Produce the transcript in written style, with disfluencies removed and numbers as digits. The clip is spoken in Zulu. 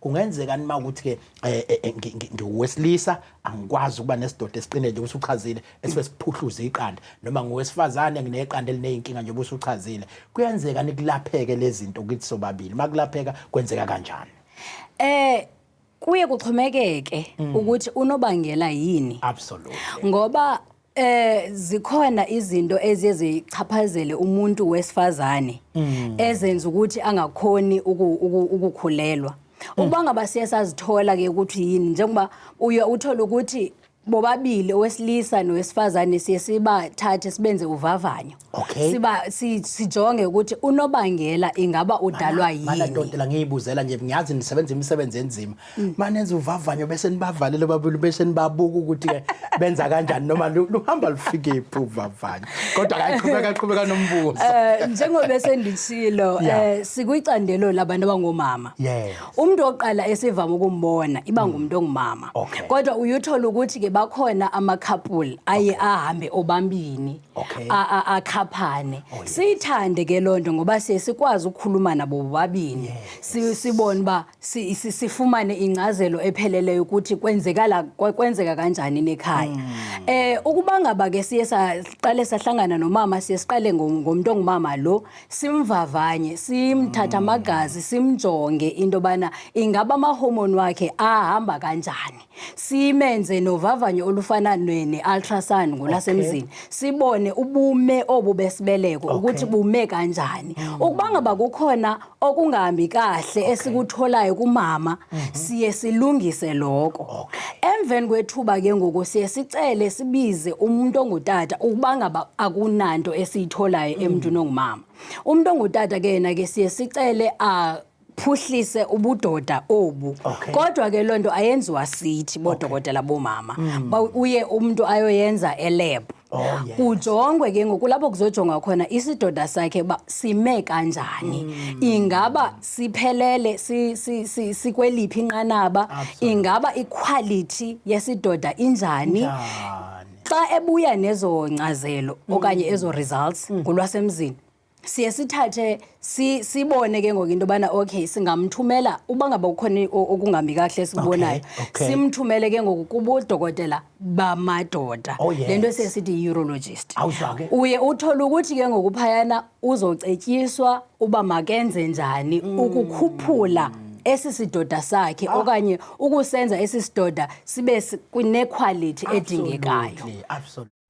kungenzeka nima ukuthi ke ngiwesilisa angikwazi ukuba nesidoda esiqinile nje usuchazile esibe siphuhluza iqanda noma ngowesifazane ngineqanda elineyinkinga nje usuchazile kuyenzeka nikulapheke lezi zinto kithi sobabili makulapheka kwenzeka kanjani kuye kuxhomekeke ukuthi unobangela yini absolutely ngoba zikhona izinto ezichaphazele umuntu wesifazane ezenza ukuthi angakhoni ukukhulelwa ukuba ngaba siyasazithola ke ukuthi yini njengoba uthola ukuthi bobabili owesilisa nowesifazane sibathathe sibenze uvavanyo sijonge ukuthi unobangela ingaba udalwa yini mana dodela ngiyibuzela nje ngiyazi nisebenza imisebenzi enzima manenza uvavanyo bese nibavalele babili bese nibabuka ukuthi ke benza kanjani noma luhamba lufike iphuvavanyo kodwa akaqhubeka nombuzo njengoba bese ndithilo sikuyicandelo labantu abangomama umuntu oqala esivama ukumbona iba ngumuntu ongumama kodwa uyuthola ukuthi ke bakhona ama-couple aye ahambe obambini akhaphane siyithande ke lonto ngoba sikwazi ukukhuluma nabo bobabini sibone ba sifumane incazelo epheleleyo ukuthi kwenzeka kanjani nekhaya ukuba ngaba ke siye saqale sahlangana nomama siqale ngomuntu ongumama lo simvavanye simthatha amagazi simjonge into bana ingaba ama-hormone wakhe ahamba kanjani simenze novavanyo olufana ne-ultrasound ngolasemzini sibone ubume obubesibeleko ukuthi bume kanjani ukuba ngaba kukhona okungahambi kahle esikutholayo kumama siye silungise lokho emveni kwethuba ke ngoku siye sicele sibize umuntu ongutata ukuba ngaba akunanto esiyitholayo emntwini ongumama umuntu ongutata ke yena ke siye sicele phuhlise ubudoda obu kodwa ke lonto ayenziwa sithi bodokotela bomama uye umuntu ayoyenza elab kujongwe ke ngokulapho kuzojonga khona isidoda sakhe sime kanjani ingaba siphelele sikweliphi inqanaba ingaba equality yesidoda injani xa ebuya nezo ncazelo okanye ezo results ngolwasemzini siye sithathe sibone ke ngoku into bana singamthumela uba ngaba ukhona okungambi kahle sibonayo simthumele ke ngoku kubodokotela bamadoda lento sithi urologist uye uthola ukuthi ke ngoku phayana uzocetyiswa uba makenze njani ukukhuphula esisidoda sakhe okanye ukusenza esisidoda sibe kune-quality edingekayo absolutely